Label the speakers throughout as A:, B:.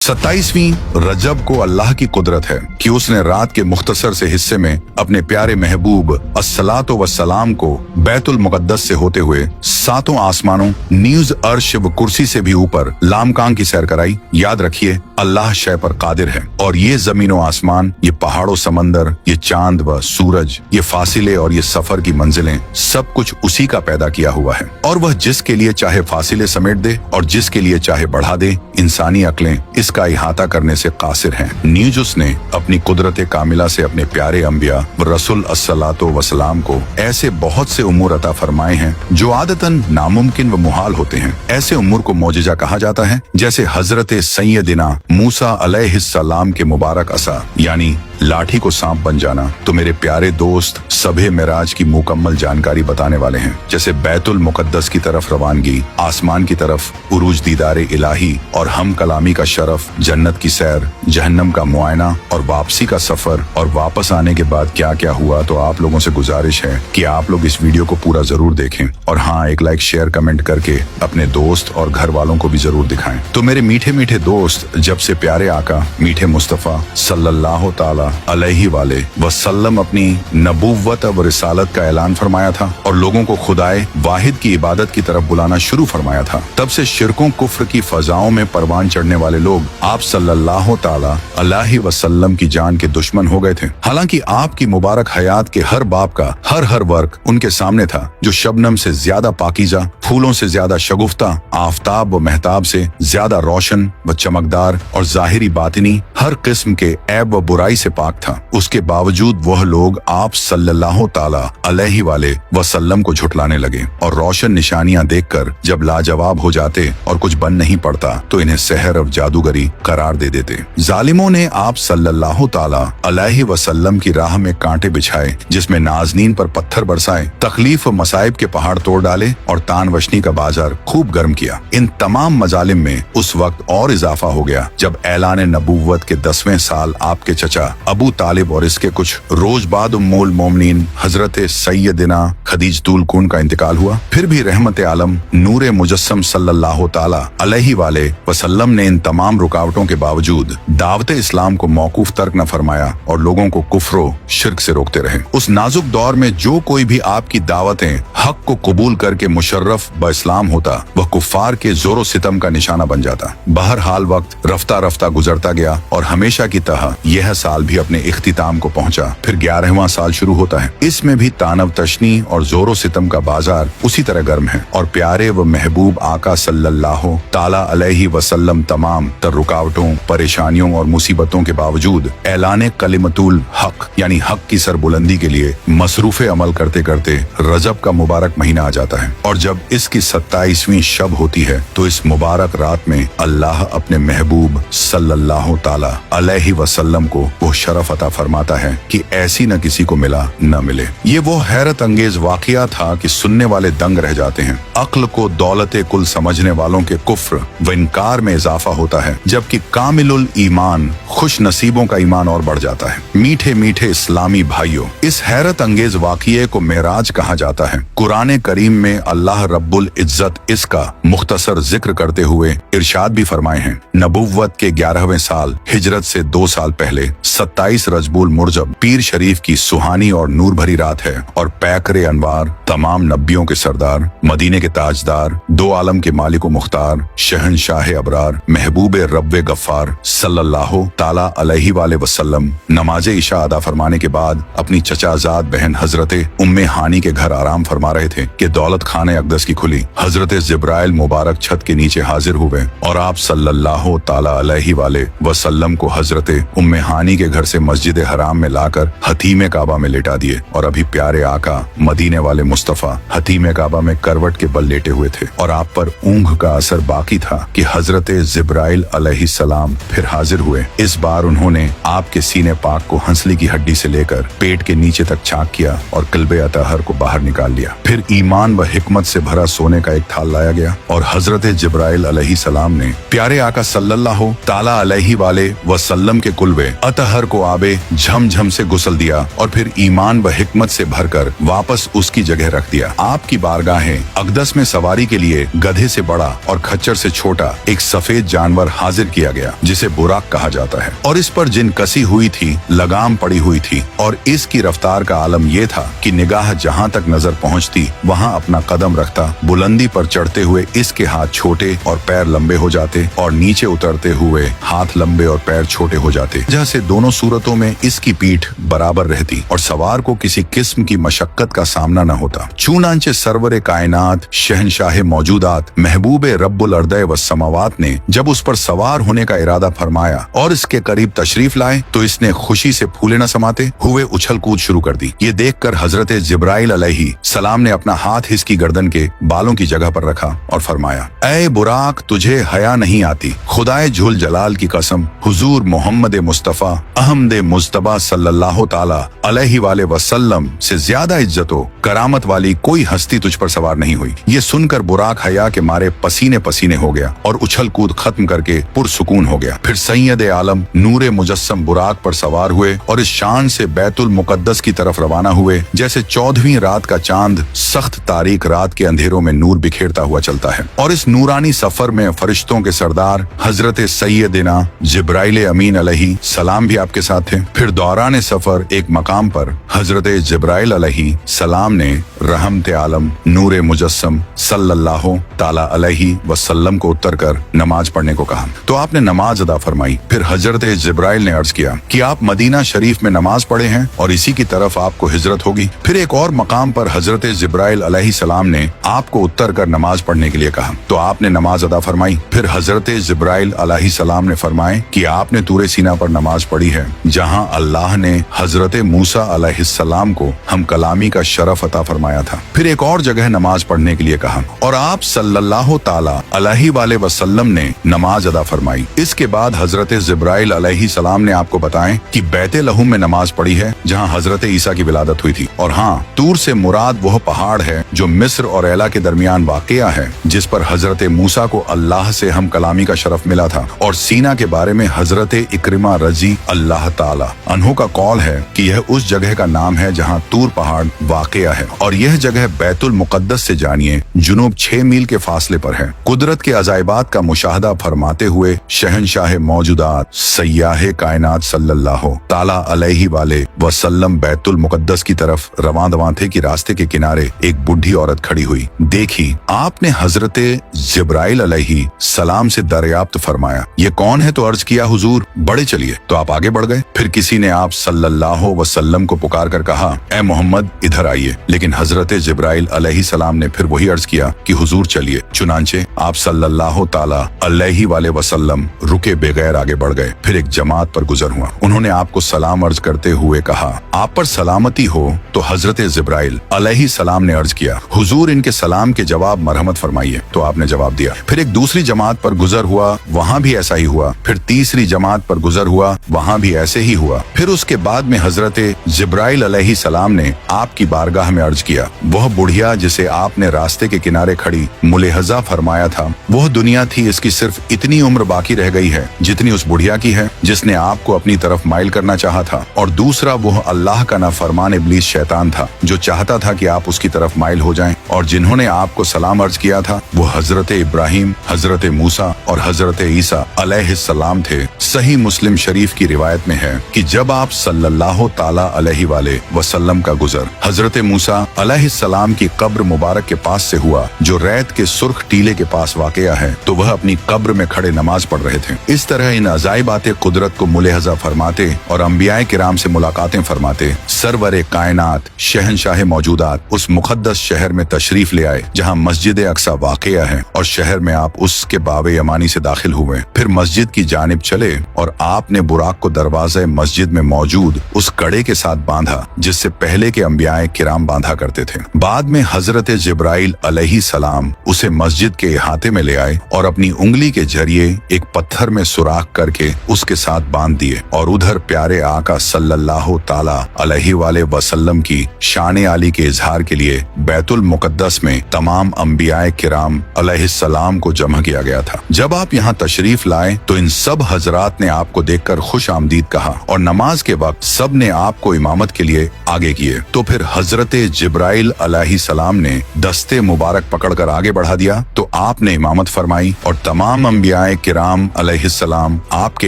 A: 27वीं रजब को अल्लाह की कुदरत है कि उसने रात के मुख्तसर से हिस्से में अपने प्यारे महबूब अस्सलातो वस्सलाम को बैतुल मुक़द्दस से होते हुए सातों आसमानों नीज़ अर्श व कुर्सी से भी ऊपर लामकान की सैर कराई। याद रखिए, अल्लाह शय पर कादिर है और ये जमीन व आसमान, ये पहाड़ों समंदर, ये चांद व सूरज, ये फासिले और ये सफर की मंजिलें, सब कुछ उसी का पैदा किया हुआ है। और वह जिसके लिए चाहे फासिले समेट दे और जिसके लिए चाहे बढ़ा दे, इंसानी अक्लें इसका इहाता करने से कासिर हैं। नीज उसने अपनी कुदरत कामिला से अपने प्यारे अंबिया व रसूल अस्सलातो वसलाम को ऐसे बहुत से उमूर अता फरमाए हैं जो आदतन नामुमकिन व मुहाल होते हैं। ऐसे उमूर को मौजिजा कहा जाता है, जैसे हजरत सैयदिना मूसा अलैहिस्सलाम के मुबारक असा यानी लाठी को सांप बन जाना तो मेरे प्यारे दोस्त सबे मेराज की मुकम्मल जानकारी बताने वाले हैं। जैसे बैतुल मुक़द्दस की तरफ रवानगी, आसमान की तरफ उरूज दीदारे इलाही और हम कलामी का शरफ, जन्नत की सैर, जहन्नम का मुआयना और वापसी का सफर और वापस आने के बाद क्या क्या हुआ। तो आप लोगों से गुजारिश है कि आप लोग इस वीडियो को पूरा जरूर देखें और हाँ, एक लाइक शेयर कमेंट करके अपने दोस्त और घर वालों को भी जरूर दिखाएं। तो मेरे मीठे मीठे दोस्त, जब से प्यारे आका मीठे मुस्तफ़ा सल्लल्लाहु ताला अलैहि वाले वसल्लम अपनी नबुव्वत व रिसालत का ऐलान फरमाया था और लोगों को खुदाए वाहिद की इबादत की तरफ बुलाना शुरू फरमाया था, तब से शिरकों कुफ्र की फजाओं में परवान चढ़ने वाले लोग आप सल्लल्लाहु ताला अलैहि वसल्लम की जान के दुश्मन हो गए थे। हालांकि आपकी मुबारक हयात के हर बाप का हर वर्क उनके सामने था, जो शबनम से ज्यादा पाकीज़ा, फूलों से ज्यादा शगुफ्ता, आफताब व महताब से ज्यादा रोशन व चमकदार और जाहिरी बातिनी हर किस्म के ऐब व बुराई से पाक था। उसके बावजूद वह लोग आप सल्लल्लाहु ताला अलैहि वाले वसल्लम को झुटलाने लगे और रोशन निशानियां देखकर जब लाजवाब हो जाते और कुछ बन नहीं पड़ता तो इन्हें सहर और जादूगरी करार दे देते। जालिमों ने आप सल्लल्लाहु ताला अलैहि वसल्लम की राह में कांटे बिछाए, जिसमें नाजनीन पर पत्थर बरसाए, तकलीफ व मसाइब के पहाड़ तोड़ डाले और तानवशनी का बाजार खूब गर्म किया। इन तमाम मजालिम में उस वक्त और इजाफा हो गया जब ऐलान नबुव्वत के 10वें साल आपके चचा अबू तालिब और इसके कुछ रोज बाद उम्मुल मोमिनीन हजरत सैयदिना खदीजतुल कुन का इंतकाल हुआ। फिर भी रहमत आलम नूरे मुजस्सम सल्लल्लाहु ताला अलैहि वाले वसल्लम ने इन तमाम रुकावटों के बावजूद दावत इस्लाम को मौकूफ तर्क न फरमाया और लोगों को कुफ्र शिर्क से रोकते रहे। उस नाजुक दौर में जो कोई भी आपकी दावतें हक को कबूल करके मुशर्रफ ब इस्लाम होता, वह कुफ्फार के जोरो सितम का निशाना बन जाता। बहरहाल वक्त रफ्ता रफ्ता गुजरता गया और हमेशा की तरह यह साल भी अपने इख्तिताम को पहुंचा। फिर 11वां साल शुरू होता है। इसमें भी तानव तशनी और जोरो सितम का बाजार उसी तरह गर्म है और प्यारे व महबूब आका सल्लल्लाहु ताला अलैहि वसल्लम तमाम तर रुकावटों, परेशानियों और मुसीबतों के बावजूद ऐलाने कलिमतुल हक यानी हक की सरबुलंदी के लिए मसरूफे अमल करते करते रजब का मुबारक महीना आ जाता है। और जब इसकी 27वीं शब होती है तो इस मुबारक रात में अल्लाह अपने महबूब सल्लल्लाहु ताला अलैहि वसल्लम को वो शरफ अता फरमाता है कि ऐसी न किसी को मिला न मिले। ये वो हैरत अंगेज वाकया था कि सुनने वाले दंग रह जाते हैं। अक्ल को दौलते कुल समझने वालों के कुफ्र व इनकार में इजाफा होता है, जबकि कामिलुल ईमान खुश नसीबों का ईमान और बढ़ जाता है। मीठे मीठे इस्लामी भाइयों, इस हैरत अंगेज वाकये को मेराज कहा जाता है। कुरान करीम में अल्लाह रब्बुल इज्जत इसका मुख्तसर जिक्र करते हुए इरशाद भी फरमाए हैं। नबुव्वत के 11वें साल हिजरत से 2 साल पहले 27 रजबुल मुरजब पीर शरीफ की सुहानी और नूर भरी रात है और पैकरे अनवार, तमाम नबियों के सरदार, मदीने के ताजदार, 2 आलम के मालिक मुख्तार, शहनशाह अबरार, महबूब रब्बे गफ्फार सल्लल्लाहु ताला अलैहि वाले वसल्लम नमाज इशा अदा फरमाने के बाद अपनी चचाजाद बहन हजरत उम्मे हानी के घर आराम फरमा रहे थे कि दौलत खाने अकदस की खुली। हजरत जिब्राइल मुबारक छत के नीचे हाजिर हुए और आप सल्लल्लाहु ताला अलैहि वाले वसल्लम को हजरत उम्मे हानी के घर से मस्जिद हराम में लाकर हतीम काबा में लेटा दिए। और अभी प्यारे आका मदीने वाले मुस्तफा हतीम काबा में करवट के बल लेटे हुए थे और आप पर ऊंघ का असर बाकी था कि हजरत जिब्राइल अलैहिस्सलाम फिर हाजिर हुए। इस बार उन्होंने आपके सीने पाक को हंसली की हड्डी से लेकर पेट के नीचे तक छाक किया और कल्बे अतहर को बाहर निकाल लिया। फिर ईमान व हिकमत से भरा गहरा सोने का एक थाल लाया गया और हजरत जिब्राइल अलैहिस्सलाम ने प्यारे आका सल्लल्लाहु ताला अलैहि वाले वसल्लम के कुल्बे अतहर को आबे झमझम से गुसल दिया और फिर ईमान व हिकमत से भरकर वापस उसकी जगह रख दिया। आपकी बारगाहें अक़दस में सवारी के लिए गधे से बड़ा और खच्चर से छोटा एक सफेद जानवर हाजिर किया गया जिसे बुराक कहा जाता है, और इस पर जिन कसी हुई थी लगाम पड़ी हुई थी, और इसकी रफ्तार का आलम यह था कि निगाह जहाँ तक नजर पहुँचती वहाँ अपना कदम रखता। बुलंदी पर चढ़ते हुए इसके हाथ छोटे और पैर लंबे हो जाते और नीचे उतरते हुए हाथ लंबे और पैर छोटे हो जाते, जैसे दोनों सूरतों में इसकी पीठ बराबर रहती और सवार को किसी किस्म की मशक्कत का सामना न होता। चूनांचे सरवरे कायनात शहनशाह मौजूदात महबूबे रब्बुल अर्दे व समावात ने जब उस पर सवार होने का इरादा फरमाया और इसके करीब तशरीफ लाए तो इसने खुशी से फूले न समाते हुए उछल कूद शुरू कर दी। ये देखकर हजरत जिब्राइल अलैहि सलाम ने अपना हाथ इसकी गर्दन के बालों की जगह पर रखा और फरमाया, ऐ बुराक, तुझे हया नहीं आती? खुदाए झुल जलाल की कसम, हुजूर मोहम्मद मुस्तफा अहमद मुस्तबा सल्लल्लाहु ताला अलैहि वाले वसल्लम से ज्यादा इज्जतो करामत वाली कोई हस्ती तुझ पर सवार नहीं हुई। ये सुनकर बुराक हया के मारे पसीने पसीने हो गया और उछल कूद खत्म करके पुरसुकून हो गया। फिर सैयद आलम नूरे मुजस्सम बुराक पर सवार हुए और इस शान से बैतुल मुकद्दस की तरफ रवाना हुए जैसे 14वीं रात का चांद सख्त तारीक रात के अंधेरों में नूर बिखेरता हुआ चलता है। और इस नूरानी सफर में फरिश्तों के सरदार हजरत सैयदना जिब्राइल अमीन अलैहि सलाम भी आपके साथ थे। फिर दौरान सफर एक मकाम पर हजरत जिब्राइल अलैहि सलाम ने रहमत आलम नूरे मुजस्सम सल्लल्लाहु ताला अलैहि वसल्लम को उतर कर नमाज पढ़ने को कहा तो आपने नमाज अदा फरमाई। फिर हजरत जिब्राइल ने अर्ज किया कि आप मदीना शरीफ में नमाज पढ़े हैं और इसी की तरफ आपको हिजरत होगी। फिर एक और मकाम पर हजरत जिब्राइल अलैहि सलाम ने आपको उतर कर नमाज पढ़ने के लिए कहा तो आपने नमाज अदा फरमाई। फिर हजरत जिब्राइल अलैहि सलाम ने फरमाए कि आपने तूरे सीना पर नमाज पढ़ी है जहां अल्लाह ने हजरत मूसा अलैहिस्सलाम को हम कलामी का शरफ अता फरमाया था। फिर एक और जगह नमाज पढ़ने के लिए कहा और आप सल्लल्लाहु ताला अलैहि वाले वसल्लम ने नमाज अदा फरमाई। इसके बाद हजरत जिब्राइल अलैहि सलाम ने आपको बताएं कि बैते लहूम में नमाज पढ़ी है जहां हजरत ईसा की विलादत हुई थी। और हाँ, तूर से मुराद वह पहाड़ है जो मिस्र और एला के दरमियान वाक़या है जिस पर हजरत मूसा को अल्लाह से हम कलामी का शरफ मिला था। और सीना के बारे में हजरत इक्रिमा रजी अल्लाह ताला अन्हु का कौल है कि यह उस जगह का नाम है जहां तूर पहाड़ वाक़या है और यह जगह बैतुल मुकद्दस से जानिए जुनूब 6 मील के फासले पर है। कुदरत के अजायबात का मुशाहदा फरमाते हुए शहनशाह मौजूदात सय्याह कायनात सल्लल्लाहु ताला अलैहि वाले वसल्लम बैतुल मुकद्दस की तरफ रवां दवां थे कि रास्ते के किनारे एक बुढ़ी औरत खड़ी हुई। देखी, आपने हजरत जिब्राइल अलैहि सलाम से दरियाफ्त फरमाया, ये कौन है? तो अर्ज किया, हुजूर बड़े चलिए। तो आप आगे बढ़ गए। फिर किसी ने आप सल्लल्लाहु वसल्लम को पुकार कर कहा, ए मोहम्मद इधर आइए। लेकिन हजरत जिब्राइल अलैहि सलाम ने फिर वही अर्ज किया कि हुजूर चलिए। चुनांचे आप सल्लल्लाहु ताला अलैहि वाले वसल्लम रुके बगैर आगे बढ़ गए। फिर एक जमात पर गुजर हुआ। उन्होंने आपको सलाम अर्ज करते हुए कहा, आप पर सलामती हो। तो हजरत जिब्राइल अलैहि सलाम ने अर्ज किया, हुजूर इनके सलाम के जवाब मरहमत फरमाइए। तो आपने जवाब दिया। फिर एक दूसरी जमात पर गुजर हुआ, वहाँ भी ऐसा ही हुआ। फिर तीसरी जमात पर गुजर हुआ, वहाँ भी ऐसे ही हुआ। फिर उसके बाद में हजरत जिब्राइल अलैहि सलाम ने आपकी बारगाह में अर्ज किया, वह बुढ़िया जिसे आपने रास्ते के किनारे खड़ी मुलेहजा फरमाया था, वह दुनिया थी, इसकी सिर्फ इतनी उम्र बाकी रह गई है जितनी उस बुढ़िया की है जिसने आपको अपनी तरफ माइल करना चाहा था। और दूसरा वह अल्लाह का नाफरमान इब्लीस शैतान था जो चाहता था कि आप उसकी तरफ माइल हो जाएं। और जिन्होंने आपको सलाम अर्ज किया था वो हजरत इब्राहिम, हजरत मूसा और हजरत ईसा अलैहिस्सलाम थे। सही मुस्लिम शरीफ की रिवायत में है कि जब आप सल्लल्लाहु ताला अलैहि वाले वसल्लम का गुजर हजरत मूसा अलैहिस्सलाम की कब्र मुबारक के पास से हुआ जो रैत के सुर्ख टीले के पास वाक़या है, तो वह अपनी कब्र में खड़े नमाज पढ़ रहे थे। इस तरह इन अजाइबात कुदरत को मुलेहजा फरमाते और अंबियाए किराम से मुलाकातें फरमाते सरवरे कायनात शहनशाह मौजूदात उस मुकद्दस शहर में तशरीफ ले आए जहाँ मस्जिद अक्सा वाक़या है और शहर में आप उसके बावे यमानी से दाखिल हुए। फिर मस्जिद की जानिब चले और आपने बुराक को दरवाजे मस्जिद में मौजूद उस कड़े के साथ बांधा जिससे पहले के अंबियाए किराम बांधा करते थे। बाद में हजरत जिब्राइल अलैहि सलाम उसे मस्जिद के इहाते में ले आए और अपनी उंगली के जरिए एक पत्थर में सुराख करके उसके साथ बांध दिए और उधर प्यारे आका सल्लल्लाहु ताला अलैहि वाले वसल्लम की शान आली के इजहार के लिए बैतुल मुकद्दस में में तमाम अंबियाए किराम अलैहिस्सलाम को जमा किया गया था। जब आप यहाँ तशरीफ लाए तो इन सब हजरात ने आपको देखकर खुश आमदीद कहा और नमाज के वक्त सब ने आपको इमामत के लिए आगे किए। तो फिर हजरत जिब्राइल अलैहिस्सलाम ने दस्ते मुबारक पकड़कर आगे बढ़ा दिया तो आपने इमामत फरमाई और तमाम अंबियाए किराम अलैहिस्सलाम आपके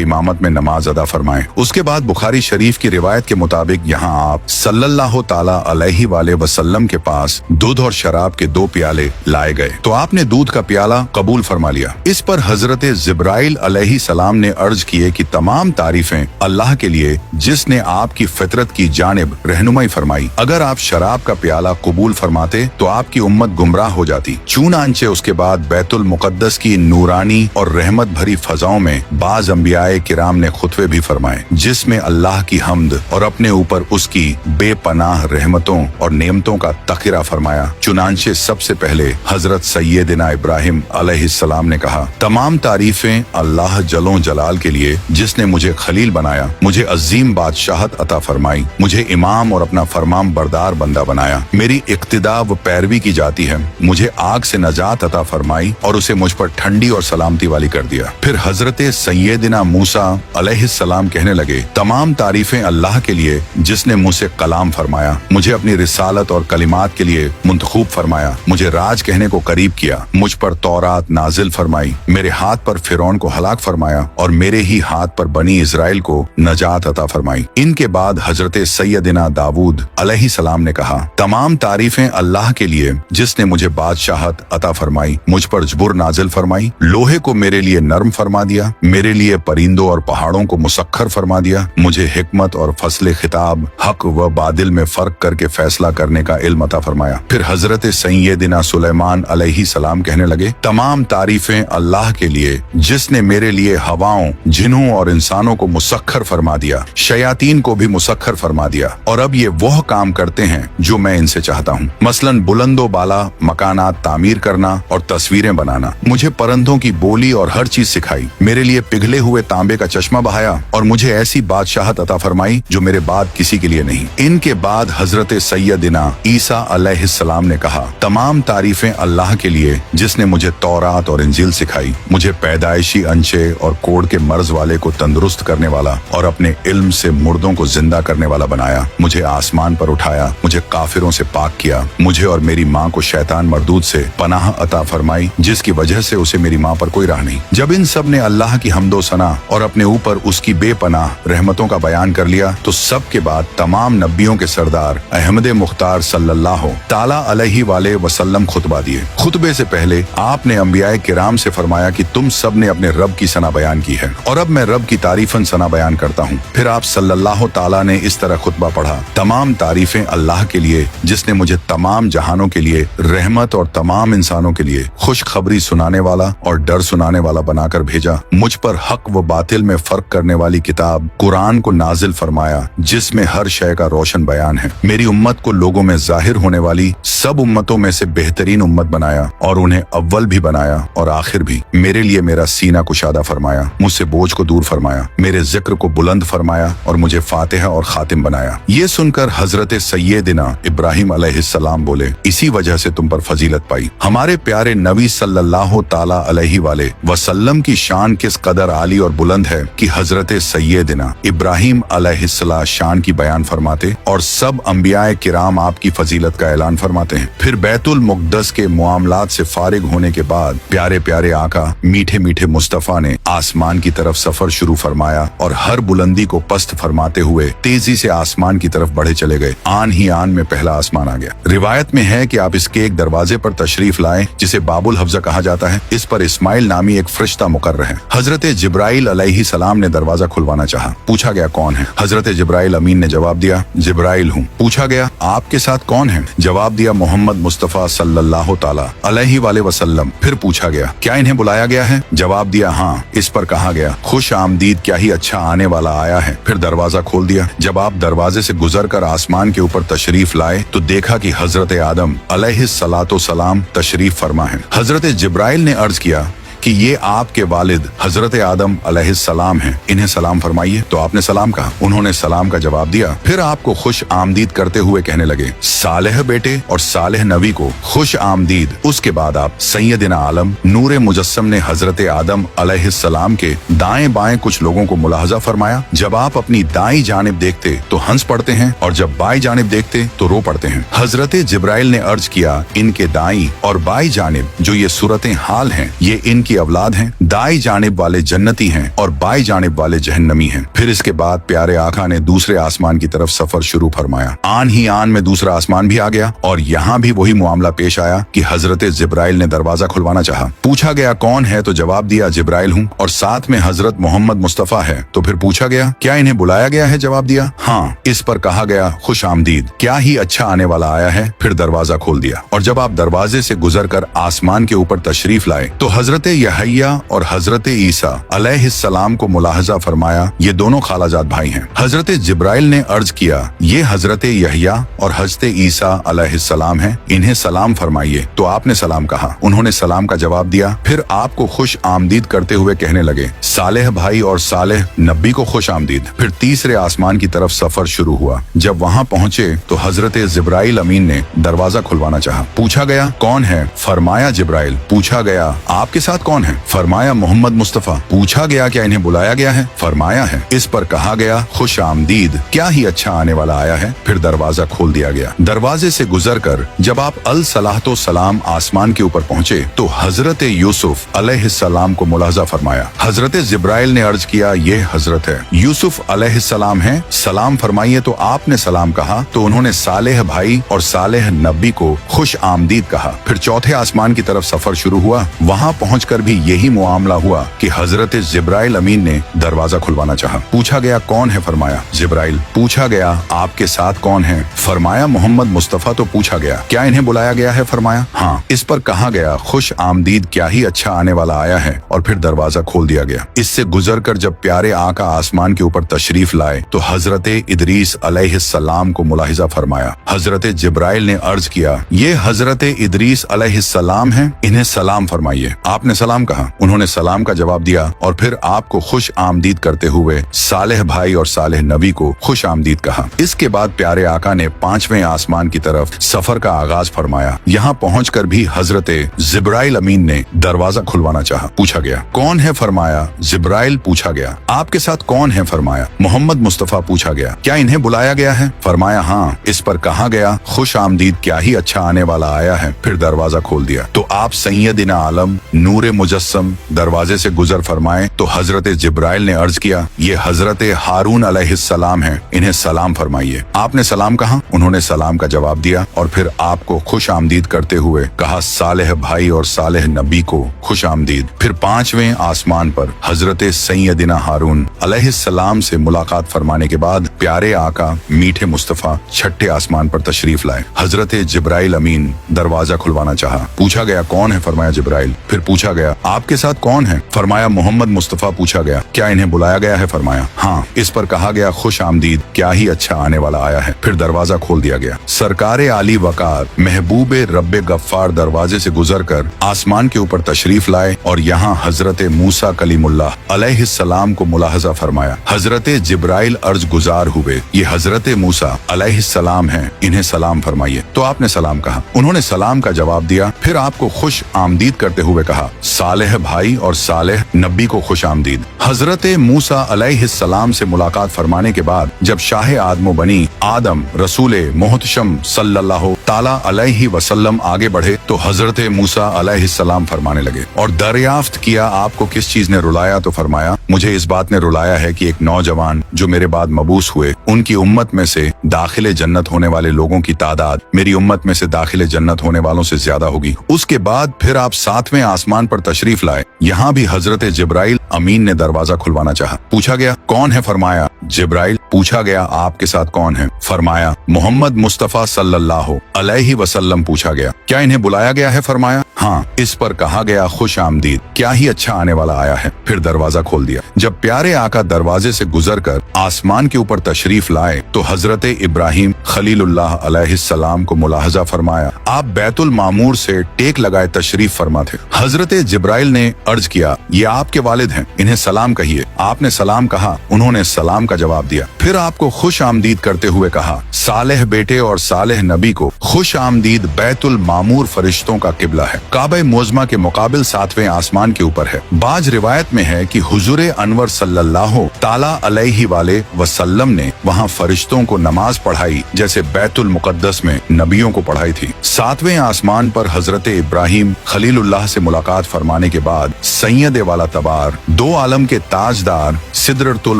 A: इमामत में नमाज अदा फरमाए। उसके बाद बुखारी शरीफ की रिवायत के मुताबिक यहाँ आप सल्लल्लाहु ताला अलैहि वसल्लम के पास दूध और शराब के 2 प्याले लाए गए तो आपने दूध का प्याला कबूल फरमा लिया। इस पर हजरत जिब्राइल अलैहिस्सलाम ने अर्ज किए कि तमाम तारीफें अल्लाह के लिए जिसने आपकी फितरत की जानिब रहनुमाई फरमाई। अगर आप शराब का प्याला कबूल फरमाते तो आपकी उम्मत गुमराह हो जाती। चुनांचे उसके बाद बैतुल मुकद्दस की नूरानी और रहमत भरी फजाओं में बाज अंबियाए किराम ने खुतबे भी फरमाए जिसमें अल्लाह की हम्द और अपने ऊपर उसकी बेपनाह रहमतों और नेमतों का तखिरा फरमाया। चुनांचे सबसे पहले हजरत सैयदना इब्राहिम अलैहिस्सलाम ने कहा, तमाम तारीफें अल्लाह जलो जलाल के लिए जिसने मुझे खलील बनाया, मुझे अजीम बादशाहत अता फरमाई, मुझे इमाम और अपना फरमान बरदार बंदा बनाया, मेरी इक्तिदा व पैरवी की जाती है, मुझे आग से नजात अता फरमाई और उसे मुझ पर ठंडी और सलामती वाली कर दिया। फिर हजरत सैयदना मूसा अलैहिस्सलाम कहने लगे, तमाम तारीफें अल्लाह के लिए जिसने मुझसे कलाम फरमाया, मुझे अपनी रिसालत और कलिमात के लिए मुंतखूब फरमाया, मुझे राज कहने को करीब किया, मुझ पर तौरात नाजिल फरमाई, मेरे हाथ पर फिरौन को हलाक फरमाया और मेरे ही हाथ पर बनी इजराइल को नजात अता फरमाई। इनके बाद हजरत सैयदना दाऊद अलैहिस्सलाम ने कहा, तमाम तारीफें अल्लाह के लिए जिसने मुझे बादशाहत अता फरमाई, मुझ पर जबुर नाजिल फरमाई, लोहे को मेरे लिए नरम फरमा दिया, मेरे लिए परिंदों और पहाड़ों को मुसख्खर फरमा दिया, मुझे हिकमत और फसले खिताब हक व बादिल में फर्क करके फैसला करने का इल्म अता फरमाया। फिर हजरत सैयदना सुलेमान अलैहिस्सलाम कहने लगे, तमाम तारीफें अल्लाह के लिए जिसने मेरे लिए हवाओं, जिन्हों और इंसानों को मुसख्खर फरमा दिया, शयातीन को भी मुसख्खर फरमा दिया और अब ये वह काम करते हैं जो मैं इनसे चाहता हूँ, मसलन बुलंदो बाला मकानात तामीर करना और तस्वीरें बनाना। मुझे परंदों की बोली और हर चीज सिखाई, मेरे लिए पिघले हुए तांबे का चश्मा बहाया और मुझे ऐसी बादशाहत अता फरमाई जो मेरे बाद किसी के लिए नहीं। इनके बाद हजरत सैयदना ईसा अलैहिस्सलाम ने कहा, तमाम तारीफें अल्लाह के लिए जिसने मुझे तौरात और इंजील सिखाई, मुझे पैदाइशी अंशे और कोढ़ के मर्ज वाले को तंदुरुस्त करने वाला और अपने इल्म से मुर्दों को जिंदा करने वाला बनाया, मुझे आसमान पर उठाया, मुझे काफिरों से पाक किया, मुझे और मेरी माँ को शैतान मरदूद से पनाह अता फरमाई जिसकी वजह से उसे मेरी माँ पर कोई राह नहीं। जब इन सब ने अल्लाह की हम्दो सना और अपने ऊपर उसकी बेपनाह रहमतों का बयान कर लिया तो सब के बाद तमाम नबियों के सरदार अहमद मुख्तार सल्लल्लाहु ताला अलैहि वसल्लम खुतबा दिए। खुतबे से पहले आपने अंबियाए किराम से फरमाया कि तुम सब ने अपने रब की सना बयान की है और अब मैं रब की तारीफन सना बयान करता हूँ। फिर आप सल्लल्लाहु ताला ने इस तरह खुतबा पढ़ा, तमाम तारीफें अल्लाह के लिए जिसने मुझे तमाम जहानों के लिए रहमत और तमाम इंसानों के लिए खुशखबरी सुनाने वाला और डर सुनाने वाला बनाकर भेजा, मुझ पर हक व बातिल में फर्क करने वाली किताब कुरान को नाजिल फरमाया जिसमें हर शय का रोशन बयान है, मेरी उम्मत को लोगों में जाहिर होने वाली सब उम्मतों में से बेहतरीन उम्मत बनाया और उन्हें अव्वल भी बनाया और आखिर भी, मेरे लिए मेरा सीना कुशादा फरमाया, मुझसे बोझ को दूर फरमाया, मेरे जिक्र को बुलंद फरमाया और मुझे फातिहा और खातिम बनाया। ये सुनकर हजरत सैयदना इब्राहिम अलैहिस्सलाम बोले, इसी वजह से तुम पर फजीलत पाई। हमारे प्यारे नबी सल्लल्लाहु ताला अलैहि वसल्लम की शान किस कदर आली और बुलंद है कि हजरत सैयदना इब्राहिम अलैहिस्सलाम शान की बयान फरमाते और सब अंबियाए किराम आपकी फजीलत का ऐलान फरमाते हैं। फिर बैतुल मुक़द्दस के मामलात से फारिग होने के बाद प्यारे प्यारे आका मीठे मीठे मुस्तफा ने आसमान की तरफ सफर शुरू फरमाया और हर बुलंदी को पस्त फरमाते हुए तेजी से आसमान की तरफ बढ़े चले गए। आन ही आन में पहला आसमान आ गया। रिवायत में है कि आप इसके एक दरवाजे पर तशरीफ लाए जिसे बाबुल हफ्जा कहा जाता है। इस पर इस्माइल नामी एक फरिश्ता मुकर्रर है। हजरत जिब्राइल अलैहिस्सलाम ने दरवाजा खुलवाना चाहा। पूछा गया कौन है? हजरत जिब्राइल अमीन ने जवाब दिया, जिब्राइल हूँ। पूछा गया आपके साथ कौन है? जवाब दिया, मोहम्मद मुस्तफा सल्लल्लाहु ताला अलैहि वसल्लम। फिर पूछा गया क्या इन्हें बुलाया गया है? जवाब दिया हाँ। इस पर कहा गया खुश आमदीद, क्या ही अच्छा आने वाला आया है। फिर दरवाजा खोल दिया। जब आप दरवाजे से गुजरकर आसमान के ऊपर तशरीफ लाए तो देखा कि हजरत आदम अलैहिस्सलातो सलाम तशरीफ फरमा है। हजरत जिब्राइल ने अर्ज किया कि ये आपके वालिद हजरत आदम अलैहिस्सलाम हैं, इन्हें सलाम फरमाइए। तो आपने सलाम कहा। उन्होंने सलाम का जवाब दिया। फिर आपको खुश आमदीद करते हुए कहने लगे, सालेह बेटे और सालेह नबी को खुश आमदीद। उसके बाद आप सैयदना आलम नूरे मुजस्सम ने हजरत आदम अलैहिस्सलाम के दाएं बाएं कुछ लोगों को मुलाहजा फरमाया। जब आप अपनी दाईं जानिब देखते तो हंस पड़ते हैं और जब बाईं जानिब देखते तो रो पड़ते हैं। हजरत जिब्राइल ने अर्ज किया, इनके दाईं और बाईं जानिब जो ये सूरतें हाल हैं, ये इनकी औलाद हैं। दाईं जानिब वाले जन्नती हैं और बाईं जानिब वाले जहन्नमी हैं। फिर इसके बाद प्यारे आका ने दूसरे आसमान की तरफ सफर शुरू फरमाया। आन ही आन में दूसरा आसमान भी आ गया और यहाँ भी वही मामला पेश आया कि हजरत जिब्राइल ने दरवाजा खुलवाना चाहा। पूछा गया कौन है, तो जवाब दिया जिब्राइल हूँ और साथ में हजरत मोहम्मद मुस्तफा है। तो फिर पूछा गया क्या इन्हें बुलाया गया है, जवाब दिया हाँ। इस पर कहा गया खुश आमदीद, क्या ही अच्छा आने वाला आया है। फिर दरवाजा खोल दिया और जब आप दरवाजे से गुजरकर आसमान के ऊपर तशरीफ लाए तो हजरत यहया और हजरत ईसा अलैहिस्सलाम को मुलाहजा फरमाया। ये दोनों खालाजाद भाई हैं। हजरत जिब्राइल ने अर्ज किया, ये हजरत यहया और हजरत ईसा अलैहिस्सलाम हैं, इन्हें सलाम फरमाइए। तो आपने सलाम कहा। उन्होंने सलाम का जवाब दिया। फिर आपको खुश आमदीद करते हुए कहने लगे, सालेह भाई और सालेह नबी को खुश आमदीद। फिर तीसरे आसमान की तरफ सफर शुरू हुआ। जब वहाँ पहुँचे तो हजरत जिब्राइल अमीन ने दरवाजा खुलवाना चाहा। पूछा गया कौन है, फरमाया जिब्राइल। पूछा गया आपके साथ कौन है, फरमाया मोहम्मद मुस्तफा। पूछा गया क्या इन्हें बुलाया गया है, फरमाया है। इस पर कहा गया खुश आमदीद, क्या ही अच्छा आने वाला आया है। फिर दरवाजा खोल दिया गया। दरवाजे से गुजरकर जब आप अल सलाहतो सलाम आसमान के ऊपर पहुँचे तो हजरत यूसुफ अलैहिस्सलाम को मुलाहजा फरमाया। हजरत जिब्राइल ने अर्ज किया, ये हजरत है यूसुफ अलैहिस्सलाम है, सलाम फरमाइए। तो आपने सलाम कहा। तो उन्होंने सालेह भाई और सालेह नबी को खुश आमदीद कहा। फिर चौथे आसमान की तरफ सफर शुरू हुआ। वहाँ पहुंचकर भी यही मामला हुआ कि हजरत जिब्राइल अमीन ने दरवाजा खुलवाना चाहा। पूछा गया कौन है, फरमाया जिब्राइल। पूछा गया आपके साथ कौन है, फरमाया मोहम्मद मुस्तफा। तो पूछा गया क्या इन्हें बुलाया गया है, फरमाया हाँ। इस पर कहा गया खुश आमदीद, क्या ही अच्छा आने वाला आया है। और फिर दरवाजा खोल दिया गया। इससे गुजरकर जब प्यारे आका आसमान के ऊपर तशरीफ लाए तो हजरत इदरीस अलैहिस्सलाम को मुलाहिजा फरमाया। हजरत जिब्राइल ने अर्ज किया, ये हजरत इदरीस अलैहिस्सलाम हैं, इन्हें सलाम फरमाइए। आपने सलाम कहा। उन्होंने सलाम का जवाब दिया और फिर आपको खुश आमदीद करते हुए सालेह भाई और सालेह नबी को खुश आमदीद कहा। इसके बाद प्यारे आका ने पांचवें आसमान की तरफ सफर का आगाज फरमाया। यहाँ पहुंचकर भी हजरत जिब्राइल अमीन ने दरवाजा खुलवाना चाहा। पूछा गया कौन है, फरमाया जिब्राइल। पूछा गया आपके साथ कौन है, फरमाया मोहम्मद मुस्तफा। पूछा गया क्या इन्हें बुलाया गया है, फरमाया हाँ। इस पर कहा गया खुश आमदीद, क्या ही अच्छा आने वाला आया है। फिर दरवाजा खोल दिया तो आप सैयदना आलम नूरे मुजस्सम दरवाजे से गुजर फरमाए। तो हजरत जिब्राइल ने अर्ज किया, ये हजरत हारून अलैहिस्सलाम हैं, इन्हें सलाम फरमाइए। आपने सलाम कहा। उन्होंने सलाम का जवाब दिया और फिर आपको खुश आमदीद करते हुए कहा, सालेह भाई और सालेह नबी को खुश आमदीद। फिर पांचवें आसमान पर हजरत सैयदना हारून अलैहिस्सलाम से मुलाकात फरमाने के बाद प्यारे आका मीठे मुस्तफा छठे आसमान पर तशरीफ लाए। हजरत जिब्राइल अमीन दरवाजा खुलवाना चाहा। पूछा गया कौन है, फरमाया जिब्राइल। फिर पूछा गया आपके साथ कौन है, फरमाया मोहम्मद मुस्तफा। पूछा गया क्या इन्हें बुलाया गया है, फरमाया हाँ। इस पर कहा गया खुश आमदीद, क्या ही अच्छा आने वाला आया है। फिर दरवाजा खोल दिया गया। सरकारे आली वकार महबूब रब्बे गफ्फार दरवाजे से गुजरकर आसमान के ऊपर तशरीफ लाए और यहाँ हजरत मूसा कलीमुल्लाह अलैहिस्सलाम को मुलाहजा फरमाया। हजरत जिब्राइल अर्ज गुजार हुए, ये हजरत मूसा अलैहिस्सलाम हैं, इन्हें सलाम फरमाइए। तो आपने सलाम कहा। उन्होंने सलाम का जवाब दिया। फिर आपको खुश आमदीद करते हुए कहा, सालेह भाई और सालेह नबी को खुश आमदीद। हजरत मूसा अलैहिस्सलाम से मुलाकात फरमाने के बाद जब शाह आदमो बनी आदम रसूले मोहतशम सल्लल्लाहु ताला अलैहि वसल्लम आगे बढ़े तो हजरत मूसा अलैहिस्सलाम फरमाने लगे और दरियाफ्त किया आपको किस चीज ने रुलाया। तो फरमाया मुझे इस बात ने रुलाया है कि एक नौजवान जो मेरे बाद मबूस हुए उनकी उम्मत में से दाखिले जन्नत होने वाले लोगों की तादाद मेरी उम्मत में से दाखिले जन्नत होने वालों से ज्यादा होगी। उसके बाद फिर आप सातवें आसमान पर तशरीफ लाए। यहाँ भी हजरत जिब्राइल अमीन ने दरवाजा खुलवाना चाहा। पूछा गया कौन है, फरमाया जिब्राइल। पूछा गया आपके साथ कौन है, फरमाया मोहम्मद मुस्तफा सल्लल्लाहु अलैहि वसल्लम। पूछा गया क्या इन्हें बुलाया गया है, फरमाया हाँ, इस पर कहा गया खुश आमदीद, क्या ही अच्छा आने वाला आया है। फिर दरवाजा खोल दिया। जब प्यारे आका दरवाजे से गुजरकर आसमान के ऊपर तशरीफ लाए तो हजरत इब्राहिम खलीलुल्लाह अलैहिस्सलाम को मुलाहजा फरमाया। आप बैतुल मामूर से टेक लगाए तशरीफ फरमा थे। हजरत जिब्राइल ने अर्ज किया, ये आपके वालिद हैं, इन्हें सलाम कहिए। आपने सलाम कहा, उन्होंने सलाम का जवाब दिया। फिर आपको खुश आमदीद करते हुए कहा, सालेह बेटे और सालेह नबी को खुश आमदीद, बैतुल मामूर फरिश्तों का किबला है, काबा मोज़मा के मुकाबिल 7वें आसमान के ऊपर है। बाज रिवायत में है कि हुजूरे अनवर सल्लल्लाहु ताला अलैहि वाले वसल्लम ने वहाँ फरिश्तों को नमाज पढ़ाई जैसे बैतुल मुकद्दस में नबियों को पढ़ाई थी। 7वें आसमान पर हजरत इब्राहिम खलीलुल्लाह से मुलाकात फरमाने के बाद सैयद वाला तबार, 2 आलम के ताजदार सिदरतुल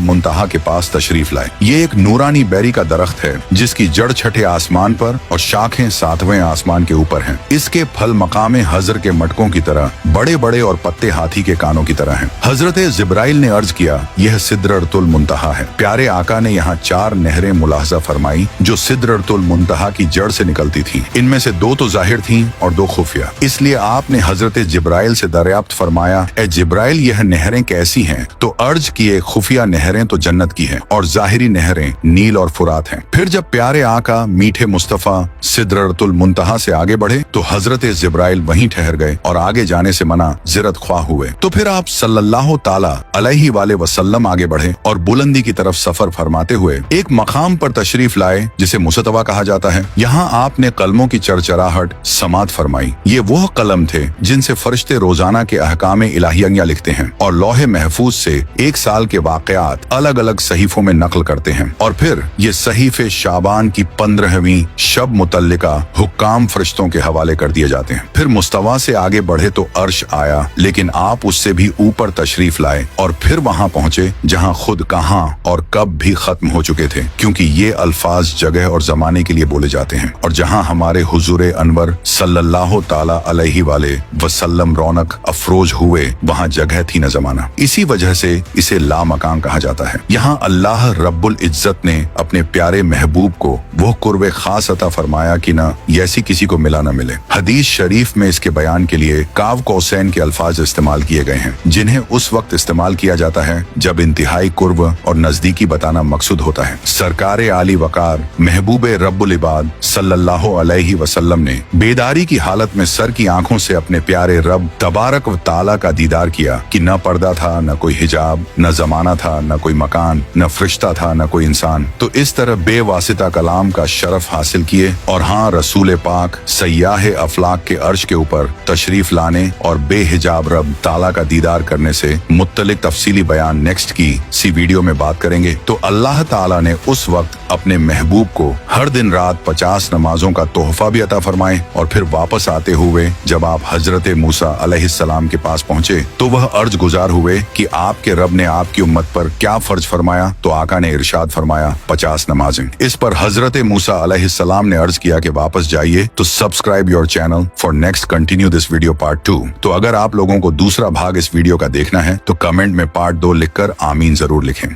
A: मुंतहा के पास तशरीफ लाए। ये एक नूरानी बेरी का दरख्त है जिसकी जड़ 6ठे आसमान पर और शाखें 7वें आसमान के ऊपर हैं। इसके फल मकामे हजर के मटकों की तरह बड़े बड़े और पत्ते हाथी के कानों की तरह हैं। हजरत जिब्राइल ने अर्ज किया, यह सिदरतुल मुंतहा है। प्यारे आका ने यहाँ 4 नहरें मुलाहजा फरमाई जो सिदरतुल मुंतहा की जड़ से निकलती थीं। इनमें से 2 तो जाहिर थीं और 2 खुफिया। इसलिए आपने हजरत जिब्राइल से दरियाफ्त फरमाया, ए जिब्राइल, यह नहरें कैसी हैं? तो अर्ज किए, खुफिया नहरें तो जन्नत की हैं और जाहिरी नहरें नील और फुरात हैं। फिर जब प्यारे आका मीठे मुस्तफा सिदरतुल मुंतहा से आगे बढ़े तो हजरत जिब्राइल वहीं ठहर गए और आगे जाने से मना जिरत ख्वाह हुए। तो फिर आप सल्लल्लाहु ताला अलैहि वाले वसल्लम आगे बढ़े और बुलंदी की तरफ सफर फरमाते हुए एक मकाम पर तशरीफ लाए जिसे मुस्तवा कहा जाता है। यहाँ आपने कलमों की चरचराहट समात फरमाई। ये वो कलम थे जिनसे फरिश्ते रोजाना के अहकाम इलाहिया लिखते हैं और लौहे महफूज से 1 साल के वाकयात अलग अलग सहीफों में नकल करते हैं। और फिर ये सहीफे शाबान की 15वीं शब मुतल्लिका हुक्काम फरिश्तों के हवाले कर दिए जाते हैं। फिर मुस्तवा से आगे बढ़े तो अर्श आया, लेकिन आप उससे भी ऊपर तशरीफ लाए और फिर वहाँ पहुँचे जहाँ खुद कहाँ और कब भी खत्म हो चुके थे, क्योंकि ये अल्फाज जगह और जमाने के लिए बोले जाते हैं। और जहाँ हमारे हुजूरे अनवर सल्लल्लाहु ताला अलैहि वाले वसल्लम रौनक अफरोज हुए, वहाँ जगह थी न जमाना। इसी वजह से इसे लामकान कहा जाता है। यहाँ अल्लाह रब्बुल इज्जत ने अपने प्यारे महबूब को वो कुर्बे खास अता फरमाया कि न ऐसी किसी को मिला न मिले। हदीस शरीफ में इसके बयान के लिए काव कौसैन के अल्फाज इस्तेमाल किए गए हैं, जिन्हें उस वक्त इस्तेमाल किया जाता है जब इंतहाई कुर्ब और नजदीकी बताना मकसूद होता है। सरकारे आली वकार महबूब रब्बुल इबाद सल्लल्लाहु अलैहि वसल्लम ने बेदारी की हालत में सर की आंखों से अपने प्यारे रब तबारक व ताला का दीदार किया कि न पर्दा था, न कोई हिजाब, न जमाना था, न कोई मकान, न फरिश्ता था, न कोई इंसान। तो इस तरह बेवासिता कलाम का शरफ हासिल किए और हाँ, रसूल पाक सयाह अफलाक के अर्श के ऊपर तशरीफ लाने और बेहिजाब रब ताला का दीदार करने से मुत्तलिक तफसीली बयान नेक्स्ट की सी वीडियो में बात करेंगे। तो अल्लाह ताला ने उस वक्त अपने महबूब को हर दिन रात 50 नमाजों का तोहफा भी अता फरमाए और फिर वापस आते हुए जब आप हजरत मूसा अलैहिस्सलाम के पास पहुँचे तो वह अर्ज गुजार हुए कि आपके रब ने आपकी उम्मत पर क्या फर्ज फरमाया। तो आका ने इरशाद फरमाया 50 नमाजें। इस पर हजरत मूसा अलैहिस्सलाम ने अर्ज किया कि वापस जाइए। तो subscribe your channel for next continue this video part 2। तो अगर आप लोगों को दूसरा भाग इस वीडियो का देखना है तो कमेंट में पार्ट 2 लिखकर आमीन जरूर लिखें।